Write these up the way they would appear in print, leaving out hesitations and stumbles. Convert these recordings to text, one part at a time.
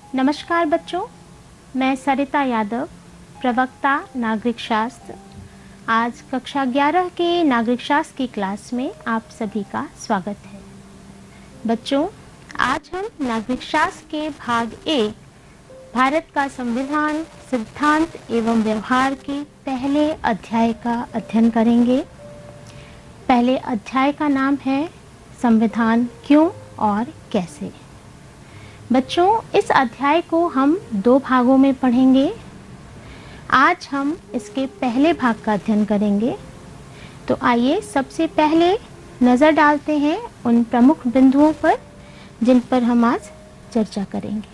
नमस्कार बच्चों, मैं सरिता यादव, प्रवक्ता नागरिक शास्त्र। आज कक्षा 11 के नागरिक शास्त्र की क्लास में आप सभी का स्वागत है। बच्चों, आज हम नागरिक शास्त्र के भाग ए, भारत का संविधान, सिद्धांत एवं व्यवहार के पहले अध्याय का अध्ययन करेंगे। पहले अध्याय का नाम है संविधान क्यों और कैसे। बच्चों, इस अध्याय को हम 2 भागों में पढ़ेंगे। आज हम इसके पहले भाग का अध्ययन करेंगे। तो आइए सबसे पहले नज़र डालते हैं उन प्रमुख बिंदुओं पर जिन पर हम आज चर्चा करेंगे।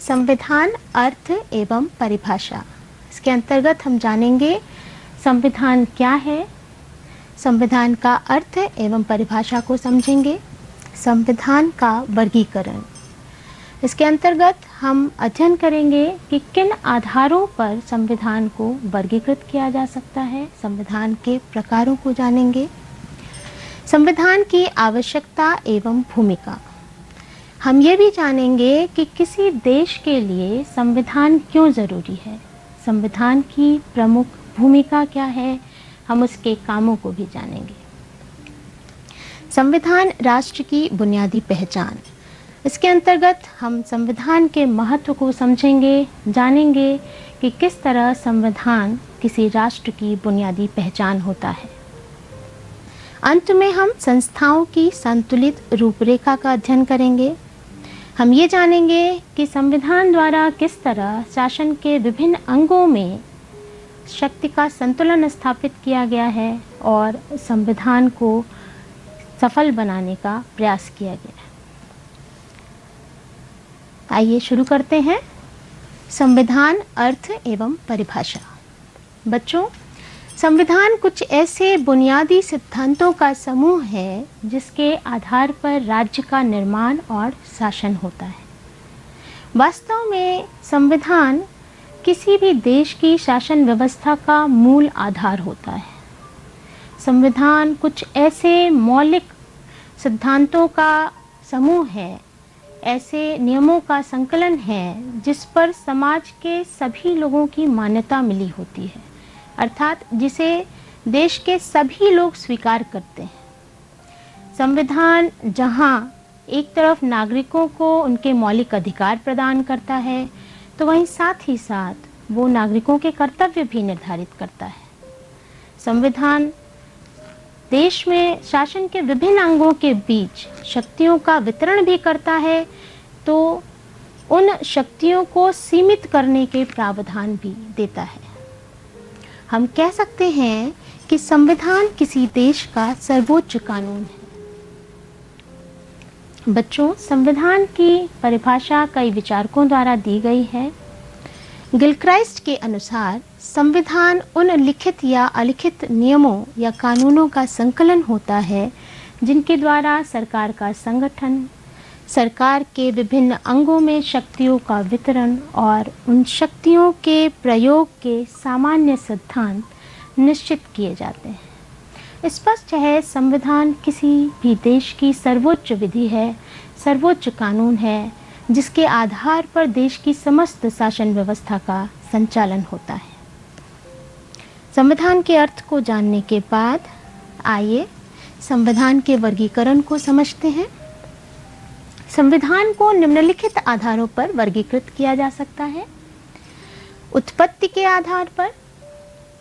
संविधान अर्थ एवं परिभाषा। इसके अंतर्गत हम जानेंगे संविधान क्या है, संविधान का अर्थ एवं परिभाषा को समझेंगे, संविधान का वर्गीकरण। इसके अंतर्गत हम अध्ययन करेंगे कि किन आधारों पर संविधान को वर्गीकृत किया जा सकता है, संविधान के प्रकारों को जानेंगे, संविधान की आवश्यकता एवं भूमिका। हम ये भी जानेंगे कि किसी देश के लिए संविधान क्यों ज़रूरी है, संविधान की प्रमुख भूमिका क्या है, हम उसके कामों को भी जानेंगे। संविधान राष्ट्र की बुनियादी पहचान। इसके अंतर्गत हम संविधान के महत्व को समझेंगे, जानेंगे कि किस तरह संविधान किसी राष्ट्र की बुनियादी पहचान होता है। अंत में हम संस्थाओं की संतुलित रूपरेखा का अध्ययन करेंगे। हम ये जानेंगे कि संविधान द्वारा किस तरह शासन के विभिन्न अंगों में शक्ति का संतुलन स्थापित किया गया है और संविधान को सफल बनाने का प्रयास किया गया है। आइए शुरू करते हैं। संविधान अर्थ एवं परिभाषा। बच्चों, संविधान कुछ ऐसे बुनियादी सिद्धांतों का समूह है जिसके आधार पर राज्य का निर्माण और शासन होता है। वास्तव में संविधान किसी भी देश की शासन व्यवस्था का मूल आधार होता है। संविधान कुछ ऐसे मौलिक सिद्धांतों का समूह है, ऐसे नियमों का संकलन है जिस पर समाज के सभी लोगों की मान्यता मिली होती है, अर्थात जिसे देश के सभी लोग स्वीकार करते हैं। संविधान जहां एक तरफ नागरिकों को उनके मौलिक अधिकार प्रदान करता है, तो वहीं साथ ही साथ वो नागरिकों के कर्तव्य भी निर्धारित करता है। संविधान देश में शासन के विभिन्न अंगों के बीच शक्तियों का वितरण भी करता है, तो उन शक्तियों को सीमित करने के प्रावधान भी देता है। हम कह सकते हैं कि संविधान किसी देश का सर्वोच्च कानून है। बच्चों, संविधान की परिभाषा कई विचारकों द्वारा दी गई है। गिलक्राइस्ट के अनुसार संविधान उन लिखित या अलिखित नियमों या कानूनों का संकलन होता है जिनके द्वारा सरकार का संगठन, सरकार के विभिन्न अंगों में शक्तियों का वितरण और उन शक्तियों के प्रयोग के सामान्य सिद्धांत निश्चित किए जाते हैं। स्पष्ट है, संविधान किसी भी देश की सर्वोच्च विधि है, सर्वोच्च कानून है जिसके आधार पर देश की समस्त शासन व्यवस्था का संचालन होता है। संविधान के अर्थ को जानने के बाद आइए संविधान के वर्गीकरण को समझते हैं। संविधान को निम्नलिखित आधारों पर वर्गीकृत किया जा सकता है: उत्पत्ति के आधार पर,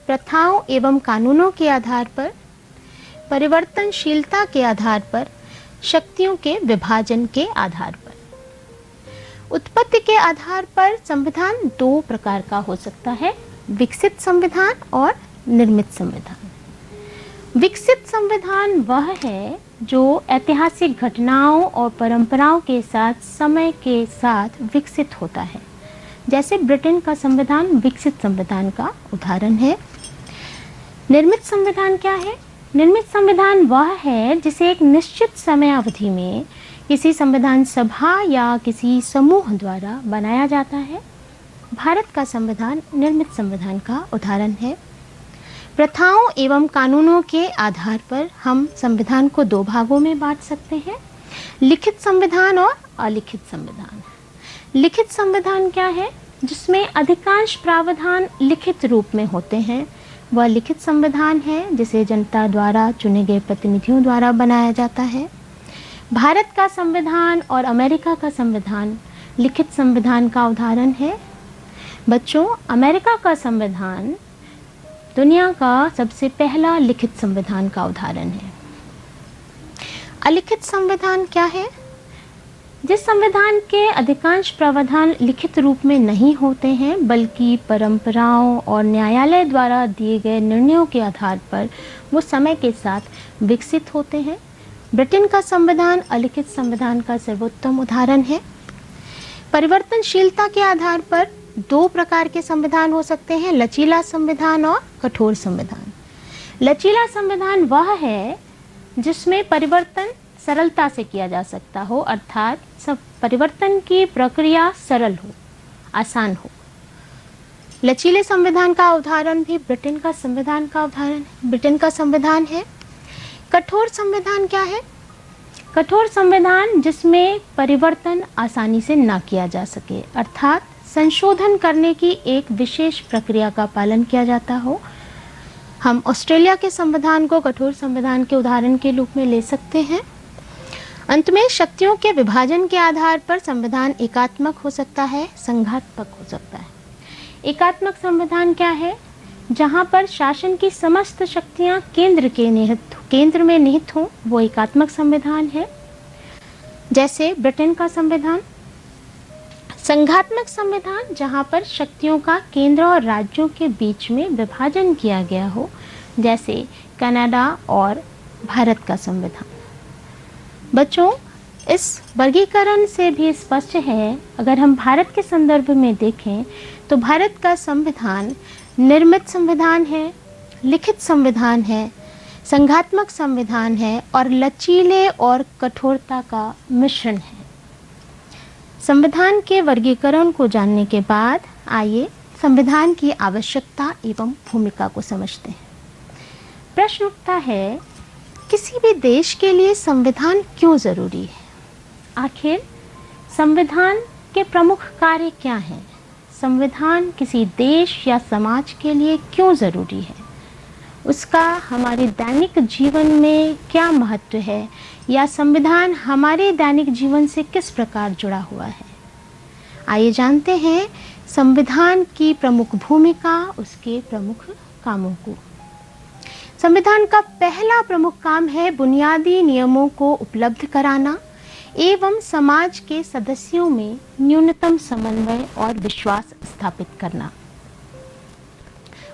प्रथाओं एवं कानूनों के आधार पर, परिवर्तनशीलता के आधार पर, शक्तियों के विभाजन के आधार पर। उत्पत्ति के आधार पर संविधान 2 प्रकार का हो सकता है: विकसित संविधान और निर्मित संविधान। विकसित संविधान वह है जो ऐतिहासिक घटनाओं और परंपराओं के साथ समय के साथ विकसित होता है। जैसे ब्रिटेन का संविधान विकसित संविधान का उदाहरण है। निर्मित संविधान क्या है? निर्मित संविधान वह है जिसे एक निश्चित समयावधि में किसी संविधान सभा या किसी समूह द्वारा बनाया जाता है। भारत का संविधान निर्मित संविधान का उदाहरण है। प्रथाओं एवं कानूनों के आधार पर हम संविधान को 2 भागों में बांट सकते हैं। लिखित संविधान और अलिखित संविधान। लिखित संविधान क्या है? जिसमें अधिकांश प्रावधान लिखित रूप में होते हैं, वह लिखित संविधान है जिसे जनता द्वारा चुने गए प्रतिनिधियों द्वारा बनाया जाता है। भारत का संविधान और अमेरिका का संविधान लिखित संविधान का उदाहरण है। बच्चों, अमेरिका का संविधान दुनिया का सबसे पहला लिखित संविधान का उदाहरण है। अलिखित संविधान क्या है? जिस संविधान के अधिकांश प्रावधान लिखित रूप में नहीं होते हैं, बल्कि परंपराओं और न्यायालय द्वारा दिए गए निर्णयों के आधार पर वो समय के साथ विकसित होते हैं। ब्रिटेन का संविधान अलिखित संविधान का सर्वोत्तम उदाहरण है। परिवर्तनशीलता के आधार पर दो प्रकार के संविधान हो सकते हैं, लचीला संविधान और कठोर संविधान। लचीला संविधान वह है जिसमें परिवर्तन सरलता से किया जा सकता हो, अर्थात सब परिवर्तन की प्रक्रिया सरल हो, आसान हो। लचीले संविधान का उदाहरण भी ब्रिटेन का संविधान है। कठोर संविधान क्या है? कठोर संविधान जिसमें परिवर्तन आसानी से ना किया जा सके, अर्थात संशोधन करने की एक विशेष प्रक्रिया का पालन किया जाता हो। हम ऑस्ट्रेलिया के संविधान को कठोर संविधान के उदाहरण के रूप में ले सकते हैं। अंत में, शक्तियों के विभाजन के आधार पर संविधान एकात्मक हो सकता है, संघात्मक हो सकता है। एकात्मक संविधान क्या है? जहां पर शासन की समस्त शक्तियां केंद्र में निहित हों, वो एकात्मक संविधान है, जैसे ब्रिटेन का संविधान। संघात्मक संविधान जहां पर शक्तियों का केंद्र और राज्यों के बीच में विभाजन किया गया हो, जैसे कनाडा और भारत का संविधान। बच्चों, इस वर्गीकरण से भी स्पष्ट है, अगर हम भारत के संदर्भ में देखें तो भारत का संविधान निर्मित संविधान है, लिखित संविधान है, संघात्मक संविधान है और लचीले और कठोरता का मिश्रण है। संविधान के वर्गीकरण को जानने के बाद आइए संविधान की आवश्यकता एवं भूमिका को समझते हैं। प्रश्न उठता है, किसी भी देश के लिए संविधान क्यों जरूरी है? आखिर संविधान के प्रमुख कार्य क्या हैं? संविधान किसी देश या समाज के लिए क्यों जरूरी है? उसका हमारे दैनिक जीवन में क्या महत्व है, या संविधान हमारे दैनिक जीवन से किस प्रकार जुड़ा हुआ है? आइए जानते हैं संविधान की प्रमुख भूमिका, उसके प्रमुख कामों को। संविधान का पहला प्रमुख काम है बुनियादी नियमों को उपलब्ध कराना एवं समाज के सदस्यों में न्यूनतम समन्वय और विश्वास स्थापित करना।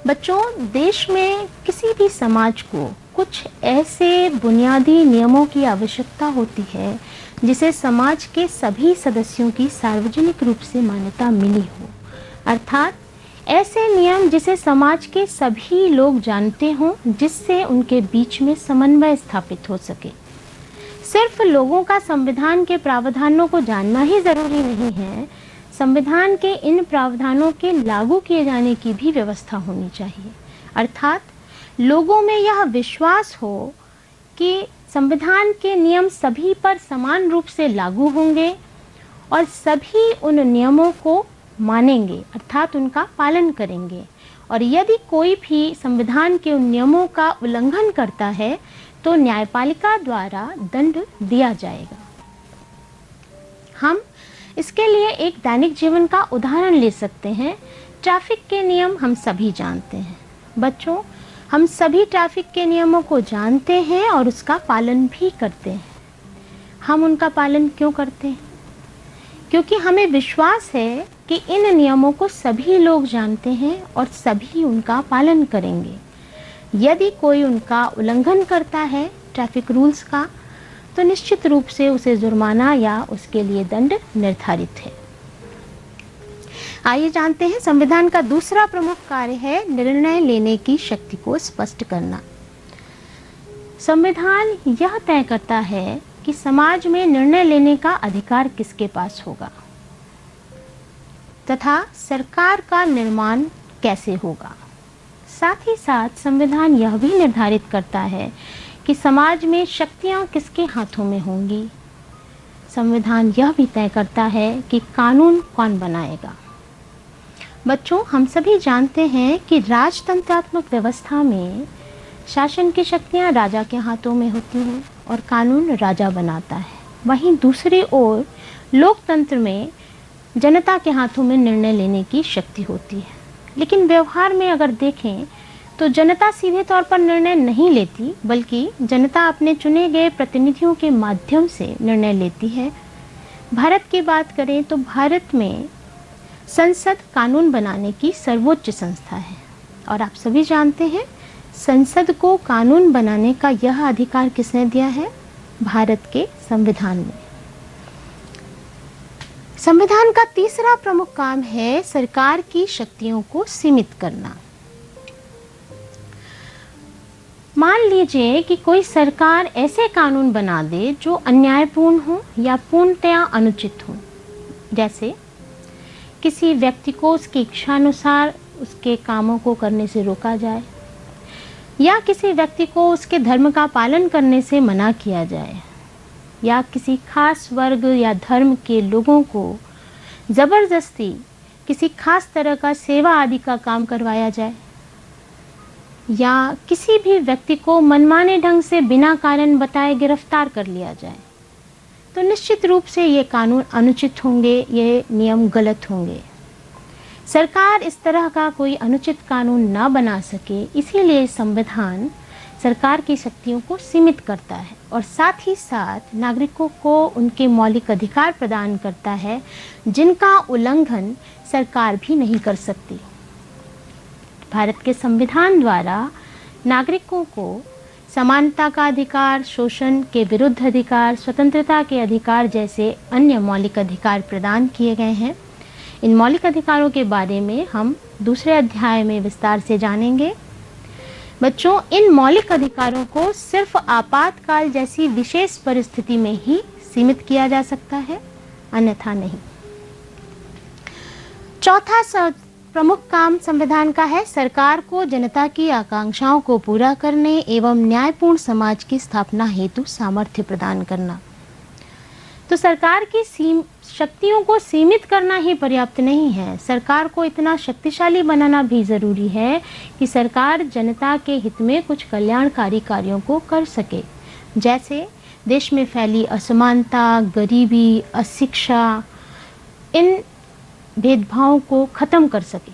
बच्चों, देश में किसी भी समाज को कुछ ऐसे बुनियादी नियमों की आवश्यकता होती है जिसे समाज के सभी सदस्यों की सार्वजनिक रूप से मान्यता मिली हो, अर्थात ऐसे नियम जिसे समाज के सभी लोग जानते हों, जिससे उनके बीच में समन्वय स्थापित हो सके। सिर्फ लोगों का संविधान के प्रावधानों को जानना ही जरूरी नहीं है, संविधान के इन प्रावधानों के लागू किए जाने की भी व्यवस्था होनी चाहिए, अर्थात लोगों में यह विश्वास हो कि संविधान के नियम सभी पर समान रूप से लागू होंगे और सभी उन नियमों को मानेंगे, अर्थात उनका पालन करेंगे, और यदि कोई भी संविधान के उन नियमों का उल्लंघन करता है तो न्यायपालिका द्वारा दंड दिया जाएगा। हम इसके लिए एक दैनिक जीवन का उदाहरण ले सकते हैं। ट्रैफिक के नियम हम सभी जानते हैं। बच्चों, हम सभी ट्रैफिक के नियमों को जानते हैं और उसका पालन भी करते हैं। हम उनका पालन क्यों करते हैं? क्योंकि हमें विश्वास है कि इन नियमों को सभी लोग जानते हैं और सभी उनका पालन करेंगे। यदि कोई उनका उल्लंघन करता है ट्रैफिक रूल्स का, तो निश्चित रूप से उसे जुर्माना या उसके लिए दंड निर्धारित है। आइए जानते हैं संविधान का दूसरा प्रमुख कार्य है निर्णय लेने की शक्ति को स्पष्ट करना। संविधान यह तय करता है कि समाज में निर्णय लेने का अधिकार किसके पास होगा तथा सरकार का निर्माण कैसे होगा। साथ ही साथ संविधान यह भी निर्धारित करता है कि समाज में शक्तियां किसके हाथों में होंगी, संविधान यह भी तय करता है कि कानून कौन बनाएगा। बच्चों, हम सभी जानते हैं कि राजतंत्रात्मक व्यवस्था में शासन की शक्तियां राजा के हाथों में होती हैं और कानून राजा बनाता है। वहीं दूसरी ओर लोकतंत्र में जनता के हाथों में निर्णय लेने की शक्ति होती है। लेकिन व्यवहार में अगर देखें तो जनता सीधे तौर पर निर्णय नहीं लेती, बल्कि जनता अपने चुने गए प्रतिनिधियों के माध्यम से निर्णय लेती है। भारत की बात करें तो भारत में संसद कानून बनाने की सर्वोच्च संस्था है और आप सभी जानते हैं संसद को कानून बनाने का यह अधिकार किसने दिया है? भारत के संविधान में। संविधान का तीसरा प्रमुख काम है सरकार की शक्तियों को सीमित करना। मान लीजिए कि कोई सरकार ऐसे कानून बना दे जो अन्यायपूर्ण हो या पूर्णतया अनुचित हो। जैसे किसी व्यक्ति को उसकी इच्छानुसार उसके कामों को करने से रोका जाए, या किसी व्यक्ति को उसके धर्म का पालन करने से मना किया जाए, या किसी खास वर्ग या धर्म के लोगों को ज़बरदस्ती किसी खास तरह का सेवा आदि का काम करवाया जाए, या किसी भी व्यक्ति को मनमाने ढंग से बिना कारण बताए गिरफ्तार कर लिया जाए, तो निश्चित रूप से ये कानून अनुचित होंगे, ये नियम गलत होंगे। सरकार इस तरह का कोई अनुचित कानून ना बना सके, इसीलिए संविधान सरकार की शक्तियों को सीमित करता है और साथ ही साथ नागरिकों को उनके मौलिक अधिकार प्रदान करता है जिनका उल्लंघन सरकार भी नहीं कर सकती। भारत के संविधान द्वारा नागरिकों को समानता का अधिकार, शोषण के विरुद्ध अधिकार, स्वतंत्रता के अधिकार जैसे अन्य मौलिक अधिकार प्रदान किए गए हैं। इन मौलिक अधिकारों के बारे में हम दूसरे अध्याय में विस्तार से जानेंगे। बच्चों, इन मौलिक अधिकारों को सिर्फ आपातकाल जैसी विशेष परिस्थिति में ही सीमित किया जा सकता है, अन्यथा नहीं। चौथा प्रमुख काम संविधान का है सरकार को जनता की आकांक्षाओं को पूरा करने एवं न्यायपूर्ण समाज की स्थापना हेतु सामर्थ्य प्रदान करना। तो सरकार की शक्तियों को सीमित करना ही पर्याप्त नहीं है, सरकार को इतना शक्तिशाली बनाना भी ज़रूरी है कि सरकार जनता के हित में कुछ कल्याणकारी कार्यों को कर सके। जैसे देश में फैली असमानता, गरीबी, अशिक्षा, इन भेदभावों को ख़त्म कर सके।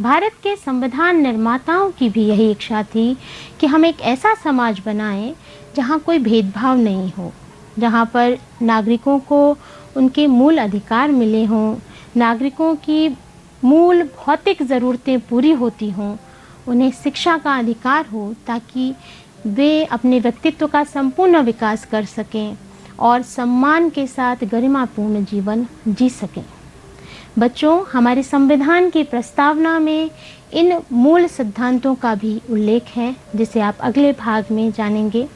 भारत के संविधान निर्माताओं की भी यही इच्छा थी कि हम एक ऐसा समाज बनाएं जहां कोई भेदभाव नहीं हो, जहां पर नागरिकों को उनके मूल अधिकार मिले हों, नागरिकों की मूल भौतिक ज़रूरतें पूरी होती हों, उन्हें शिक्षा का अधिकार हो ताकि वे अपने व्यक्तित्व का संपूर्ण विकास कर सकें और सम्मान के साथ गरिमापूर्ण जीवन जी सकें। बच्चों, हमारे संविधान की प्रस्तावना में इन मूल सिद्धांतों का भी उल्लेख है जिसे आप अगले भाग में जानेंगे।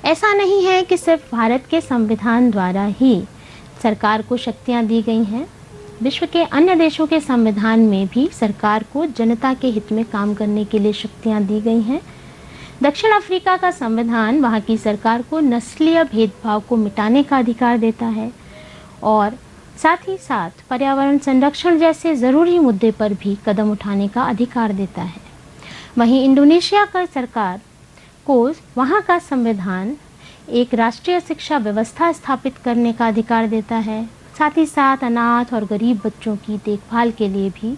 ऐसा नहीं है कि सिर्फ भारत के संविधान द्वारा ही सरकार को शक्तियां दी गई हैं। विश्व के अन्य देशों के संविधान में भी सरकार को जनता के हित में काम करने के लिए शक्तियां दी गई हैं। दक्षिण अफ्रीका का संविधान वहां की सरकार को नस्लीय भेदभाव को मिटाने का अधिकार देता है और साथ ही साथ पर्यावरण संरक्षण जैसे ज़रूरी मुद्दे पर भी कदम उठाने का अधिकार देता है। वहीं इंडोनेशिया का सरकार को वहाँ का संविधान एक राष्ट्रीय शिक्षा व्यवस्था स्थापित करने का अधिकार देता है, साथ ही साथ अनाथ और गरीब बच्चों की देखभाल के लिए भी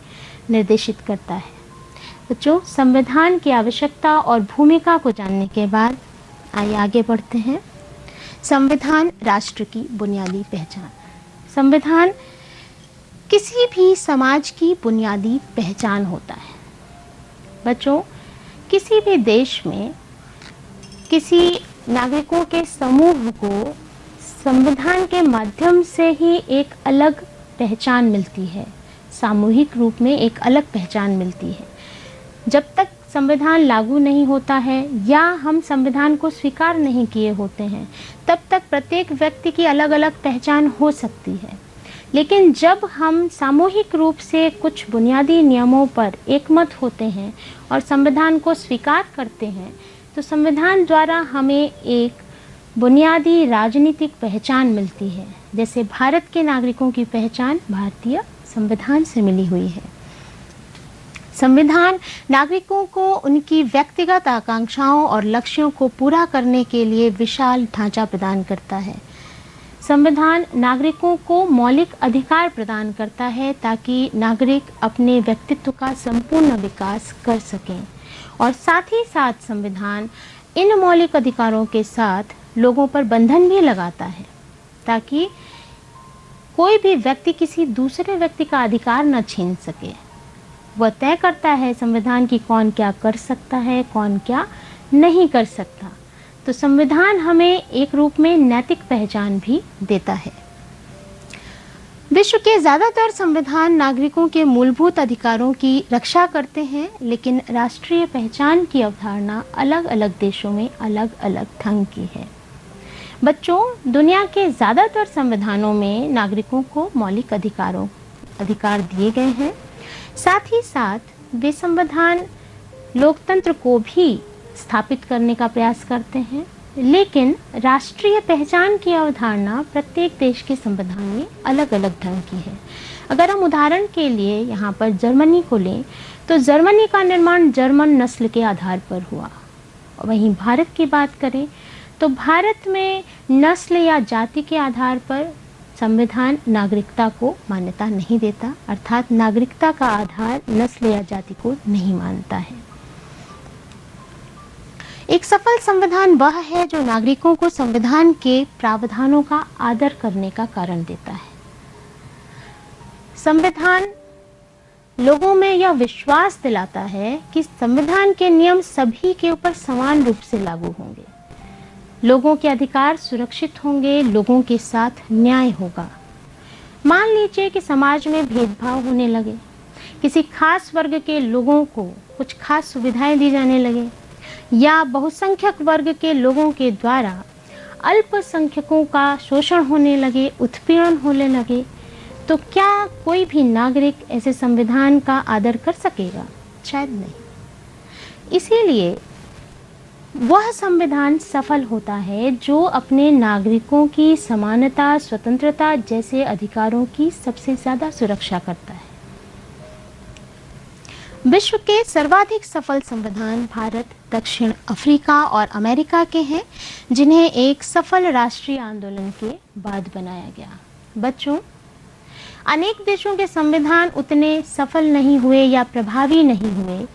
निर्देशित करता है। बच्चों, संविधान की आवश्यकता और भूमिका को जानने के बाद आइए आगे बढ़ते हैं। संविधान राष्ट्र की बुनियादी पहचान। संविधान किसी भी समाज की बुनियादी पहचान होता है। बच्चों, किसी भी देश में किसी नागरिकों के समूह को संविधान के माध्यम से ही एक अलग पहचान मिलती है, सामूहिक रूप में एक अलग पहचान मिलती है। जब तक संविधान लागू नहीं होता है या हम संविधान को स्वीकार नहीं किए होते हैं, तब तक प्रत्येक व्यक्ति की अलग अलग पहचान हो सकती है। लेकिन जब हम सामूहिक रूप से कुछ बुनियादी नियमों पर एकमत होते हैं और संविधान को स्वीकार करते हैं, तो संविधान द्वारा हमें एक बुनियादी राजनीतिक पहचान मिलती है। जैसे भारत के नागरिकों की पहचान भारतीय संविधान से मिली हुई है। संविधान नागरिकों को उनकी व्यक्तिगत आकांक्षाओं और लक्ष्यों को पूरा करने के लिए विशाल ढांचा प्रदान करता है। संविधान नागरिकों को मौलिक अधिकार प्रदान करता है ताकि नागरिक अपने व्यक्तित्व का संपूर्ण विकास कर सकें, और साथ ही साथ संविधान इन मौलिक अधिकारों के साथ लोगों पर बंधन भी लगाता है ताकि कोई भी व्यक्ति किसी दूसरे व्यक्ति का अधिकार न छीन सके। वह तय करता है संविधान की कौन क्या कर सकता है, कौन क्या नहीं कर सकता। तो संविधान हमें एक रूप में नैतिक पहचान भी देता है। विश्व के ज़्यादातर संविधान नागरिकों के मूलभूत अधिकारों की रक्षा करते हैं, लेकिन राष्ट्रीय पहचान की अवधारणा अलग अलग देशों में अलग अलग ढंग की है। बच्चों, दुनिया के ज़्यादातर संविधानों में नागरिकों को मौलिक अधिकार दिए गए हैं। साथ ही साथ वे संविधान लोकतंत्र को भी स्थापित करने का प्रयास करते हैं, लेकिन राष्ट्रीय पहचान की अवधारणा प्रत्येक देश के संविधान में अलग अलग ढंग की है। अगर हम उदाहरण के लिए यहाँ पर जर्मनी को लें तो जर्मनी का निर्माण जर्मन नस्ल के आधार पर हुआ। वहीं भारत की बात करें तो भारत में नस्ल या जाति के आधार पर संविधान नागरिकता को मान्यता नहीं देता, अर्थात नागरिकता का आधार नस्ल या जाति को नहीं मानता है। एक सफल संविधान वह है जो नागरिकों को संविधान के प्रावधानों का आदर करने का कारण देता है। संविधान लोगों में यह विश्वास दिलाता है कि संविधान के नियम सभी के ऊपर समान रूप से लागू होंगे, लोगों के अधिकार सुरक्षित होंगे, लोगों के साथ न्याय होगा। मान लीजिए कि समाज में भेदभाव होने लगे, किसी खास वर्ग के लोगों को कुछ खास सुविधाएं दी जाने लगे, या बहुसंख्यक वर्ग के लोगों के द्वारा अल्पसंख्यकों का शोषण होने लगे, उत्पीड़न होने लगे, तो क्या कोई भी नागरिक ऐसे संविधान का आदर कर सकेगा? शायद नहीं। इसीलिए वह संविधान सफल होता है जो अपने नागरिकों की समानता, स्वतंत्रता जैसे अधिकारों की सबसे ज़्यादा सुरक्षा करता है। विश्व के सर्वाधिक सफल संविधान भारत, दक्षिण अफ्रीका और अमेरिका के हैं, जिन्हें एक सफल राष्ट्रीय आंदोलन के बाद बनाया गया। बच्चों, अनेक देशों के संविधान उतने सफल नहीं हुए या प्रभावी नहीं हुए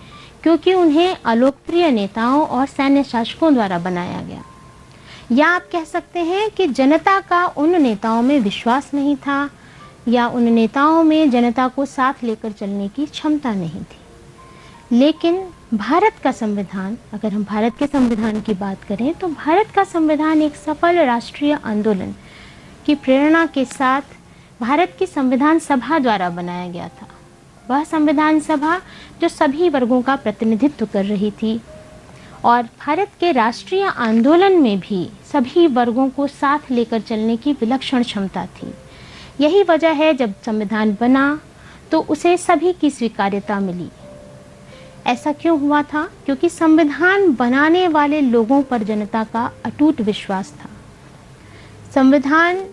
क्योंकि उन्हें अलोकप्रिय नेताओं और सैन्य शासकों द्वारा बनाया गया, या आप कह सकते हैं कि जनता का उन नेताओं में विश्वास नहीं था, या उन नेताओं में जनता को साथ लेकर चलने की क्षमता नहीं थी। लेकिन भारत का संविधान, अगर हम भारत के संविधान की बात करें तो भारत का संविधान एक सफल राष्ट्रीय आंदोलन की प्रेरणा के साथ भारत की संविधान सभा द्वारा बनाया गया था। वह संविधान सभा जो सभी वर्गों का प्रतिनिधित्व कर रही थी, और भारत के राष्ट्रीय आंदोलन में भी सभी वर्गों को साथ लेकर चलने की विलक्षण क्षमता थी। यही वजह है जब संविधान बना तो उसे सभी की स्वीकार्यता मिली। ऐसा क्यों हुआ था? क्योंकि संविधान बनाने वाले लोगों पर जनता का अटूट विश्वास था। संविधान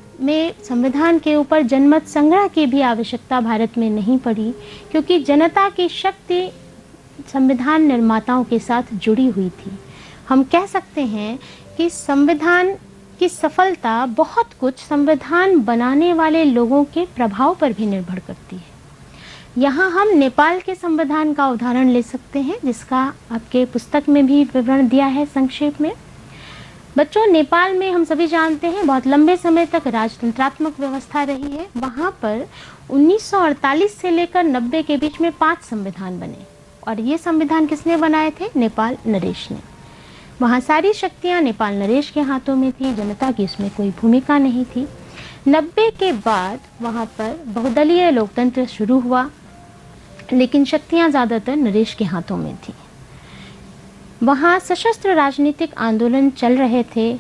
के ऊपर जनमत संग्रह की भी आवश्यकता भारत में नहीं पड़ी, क्योंकि जनता की शक्ति संविधान निर्माताओं के साथ जुड़ी हुई थी। हम कह सकते हैं कि संविधान की सफलता बहुत कुछ संविधान बनाने वाले लोगों के प्रभाव पर भी निर्भर करती है। यहाँ हम नेपाल के संविधान का उदाहरण ले सकते हैं, जिसका आपके पुस्तक में भी विवरण दिया है संक्षेप में। बच्चों, नेपाल में हम सभी जानते हैं बहुत लंबे समय तक राजतंत्रात्मक व्यवस्था रही है। वहाँ पर 1948 से लेकर 90 के बीच में 5 संविधान बने, और ये संविधान किसने बनाए थे? नेपाल नरेश ने। वहाँ सारी शक्तियाँ नेपाल नरेश के हाथों में थी, जनता की उसमें कोई भूमिका नहीं थी। 90 के बाद वहाँ पर बहुदलीय लोकतंत्र शुरू हुआ, लेकिन शक्तियाँ ज़्यादातर नरेश के हाथों में थी। वहाँ सशस्त्र राजनीतिक आंदोलन चल रहे थे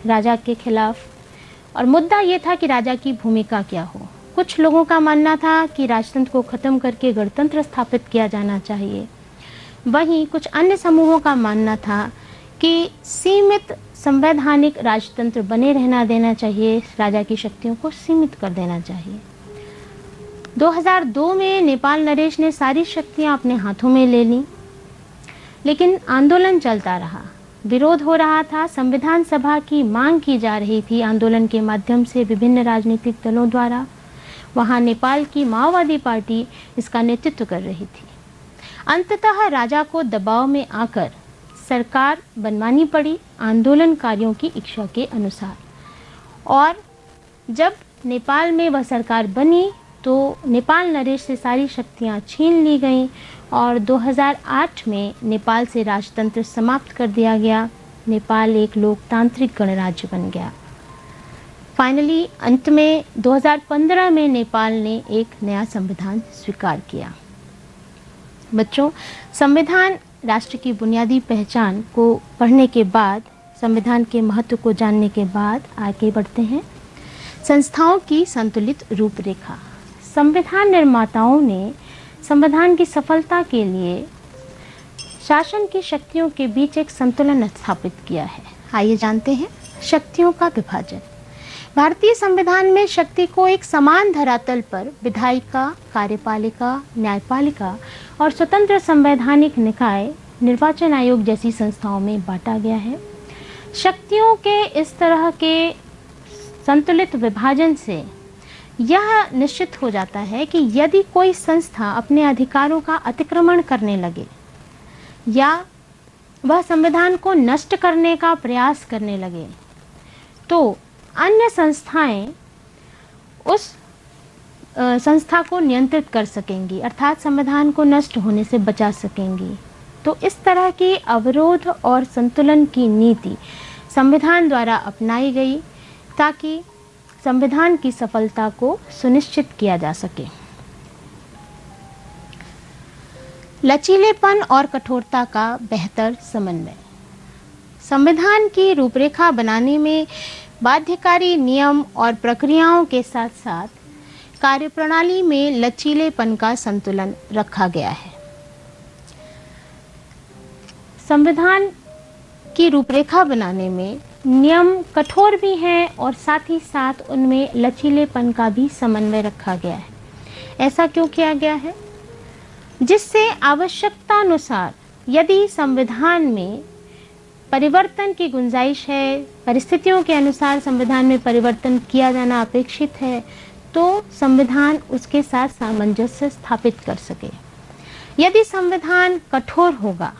राजा के खिलाफ, और मुद्दा ये था कि राजा की भूमिका क्या हो। कुछ लोगों का मानना था कि राजतंत्र को ख़त्म करके गणतंत्र स्थापित किया जाना चाहिए। वहीं कुछ अन्य समूहों का मानना था कि सीमित संवैधानिक राजतंत्र बने रहना देना चाहिए, राजा की शक्तियों को सीमित कर देना चाहिए। 2002 में नेपाल नरेश ने सारी शक्तियां अपने हाथों में ले लीं, लेकिन आंदोलन चलता रहा, विरोध हो रहा था, संविधान सभा की मांग की जा रही थी आंदोलन के माध्यम से विभिन्न राजनीतिक दलों द्वारा। वहां नेपाल की माओवादी पार्टी इसका नेतृत्व कर रही थी। अंततः राजा को दबाव में आकर सरकार बनवानी पड़ी आंदोलनकारियों की इच्छा के अनुसार। और जब नेपाल में वह सरकार बनी तो नेपाल नरेश से सारी शक्तियां छीन ली गईं और 2008 में नेपाल से राजतंत्र समाप्त कर दिया गया। नेपाल एक लोकतांत्रिक गणराज्य बन गया। फाइनली अंत में 2015 में नेपाल ने एक नया संविधान स्वीकार किया। बच्चों, संविधान राष्ट्र की बुनियादी पहचान को पढ़ने के बाद, संविधान के महत्व को जानने के बाद आगे बढ़ते हैं। संस्थाओं की संतुलित रूपरेखा। संविधान निर्माताओं ने संविधान की सफलता के लिए शासन की शक्तियों के बीच एक संतुलन स्थापित किया है। आइए जानते हैं शक्तियों का विभाजन। भारतीय संविधान में शक्ति को एक समान धरातल पर विधायिका, कार्यपालिका, न्यायपालिका और स्वतंत्र संवैधानिक निकाय, निर्वाचन आयोग जैसी संस्थाओं में बांटा गया है। शक्तियों के इस तरह के संतुलित विभाजन से यह निश्चित हो जाता है कि यदि कोई संस्था अपने अधिकारों का अतिक्रमण करने लगे या वह संविधान को नष्ट करने का प्रयास करने लगे तो अन्य संस्थाएं उस संस्था को नियंत्रित कर सकेंगी, अर्थात संविधान को नष्ट होने से बचा सकेंगी। तो इस तरह की अवरोध और संतुलन की नीति संविधान द्वारा अपनाई गई ताकि संविधान की सफलता को सुनिश्चित किया जा सके। लचीलेपन और कठोरता का बेहतर समन्वय। संविधान की रूपरेखा बनाने में बाध्यकारी नियम और प्रक्रियाओं के साथ साथ कार्यप्रणाली में लचीलेपन का संतुलन रखा गया है। संविधान की रूपरेखा बनाने में नियम कठोर भी हैं और साथ ही साथ उनमें लचीलेपन का भी समन्वय रखा गया है। ऐसा क्यों किया गया है? जिससे आवश्यकता अनुसार यदि संविधान में परिवर्तन की गुंजाइश है, परिस्थितियों के अनुसार संविधान में परिवर्तन किया जाना अपेक्षित है, तो संविधान उसके साथ सामंजस्य स्थापित कर सके। यदि संविधान कठोर होगा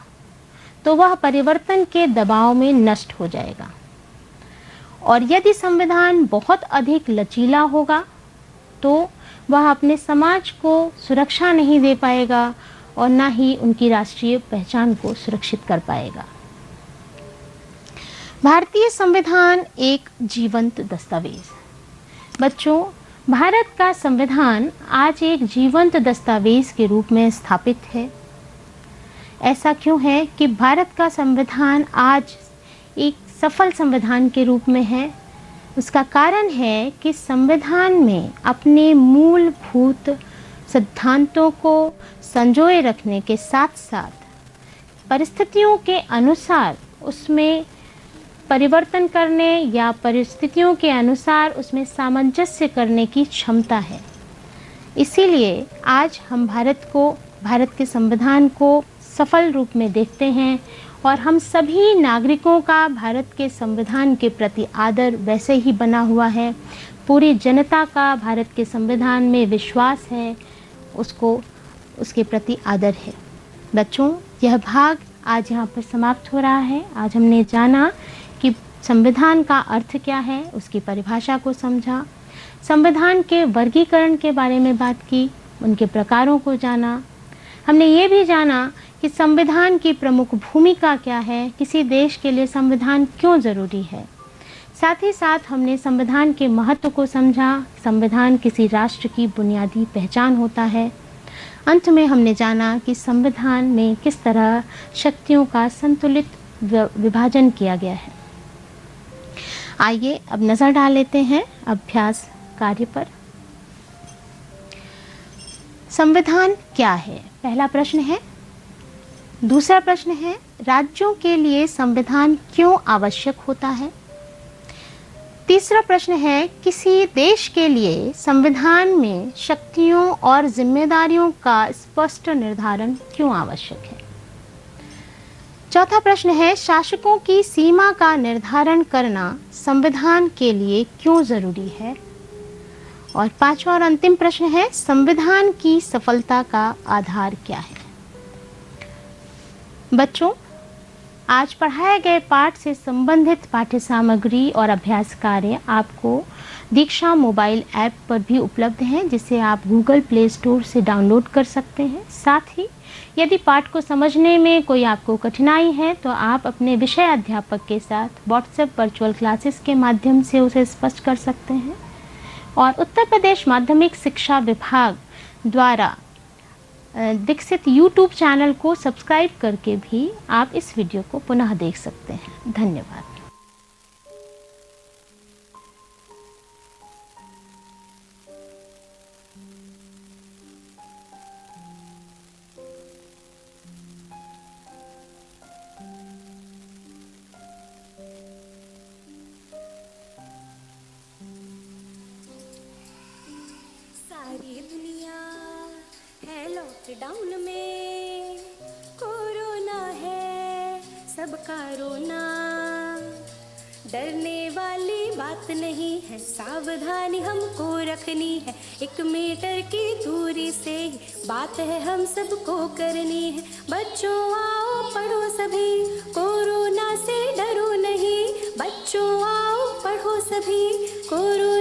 तो वह परिवर्तन के दबाव में नष्ट हो जाएगा, और यदि संविधान बहुत अधिक लचीला होगा तो वह अपने समाज को सुरक्षा नहीं दे पाएगा और ना ही उनकी राष्ट्रीय पहचान को सुरक्षित कर पाएगा। भारतीय संविधान एक जीवंत दस्तावेज। बच्चों, भारत का संविधान आज एक जीवंत दस्तावेज के रूप में स्थापित है। ऐसा क्यों है कि भारत का संविधान आज एक सफल संविधान के रूप में है? उसका कारण है कि संविधान में अपने मूलभूत सिद्धांतों को संजोए रखने के साथ साथ परिस्थितियों के अनुसार उसमें परिवर्तन करने या परिस्थितियों के अनुसार उसमें सामंजस्य करने की क्षमता है। इसीलिए आज हम भारत के संविधान को सफल रूप में देखते हैं और हम सभी नागरिकों का भारत के संविधान के प्रति आदर वैसे ही बना हुआ है। पूरी जनता का भारत के संविधान में विश्वास है, उसको उसके प्रति आदर है। बच्चों, यह भाग आज यहाँ पर समाप्त हो रहा है। आज हमने जाना कि संविधान का अर्थ क्या है, उसकी परिभाषा को समझा, संविधान के वर्गीकरण के बारे में बात की, उनके प्रकारों को जाना। हमने ये भी जाना कि संविधान की प्रमुख भूमिका क्या है, किसी देश के लिए संविधान क्यों ज़रूरी है। साथ ही साथ हमने संविधान के महत्व को समझा। संविधान किसी राष्ट्र की बुनियादी पहचान होता है। अंत में हमने जाना कि संविधान में किस तरह शक्तियों का संतुलित विभाजन किया गया है। आइए अब नज़र डाल लेते हैं अभ्यास कार्य पर। संविधान क्या है, पहला प्रश्न है। दूसरा प्रश्न है, राज्यों के लिए संविधान क्यों आवश्यक होता है? तीसरा प्रश्न है, किसी देश के लिए संविधान में शक्तियों और जिम्मेदारियों का स्पष्ट निर्धारण क्यों आवश्यक है? चौथा प्रश्न है, शासकों की सीमा का निर्धारण करना संविधान के लिए क्यों जरूरी है? और पांचवा और अंतिम प्रश्न है, संविधान की सफलता का आधार क्या है? बच्चों, आज पढ़ाए गए पाठ से संबंधित पाठ्य सामग्री और अभ्यास कार्य आपको दीक्षा मोबाइल ऐप पर भी उपलब्ध हैं, जिसे आप गूगल प्ले स्टोर से डाउनलोड कर सकते हैं। साथ ही यदि पाठ को समझने में कोई आपको कठिनाई है तो आप अपने विषय अध्यापक के साथ व्हाट्सएप वर्चुअल क्लासेस के माध्यम से उसे स्पष्ट कर सकते हैं। और उत्तर प्रदेश माध्यमिक शिक्षा विभाग द्वारा विकसित यूट्यूब चैनल को सब्सक्राइब करके भी आप इस वीडियो को पुनः देख सकते हैं। धन्यवाद। सारी दुनिया है लॉकडाउन में, कोरोना है सबका रोना। डरने वाली बात नहीं है, सावधानी हमको रखनी है। 1 मीटर की दूरी से ही बात है हम सबको करनी है। बच्चों आओ पढ़ो सभी, कोरोना से डरो नहीं। बच्चों आओ पढ़ो सभी, कोरोना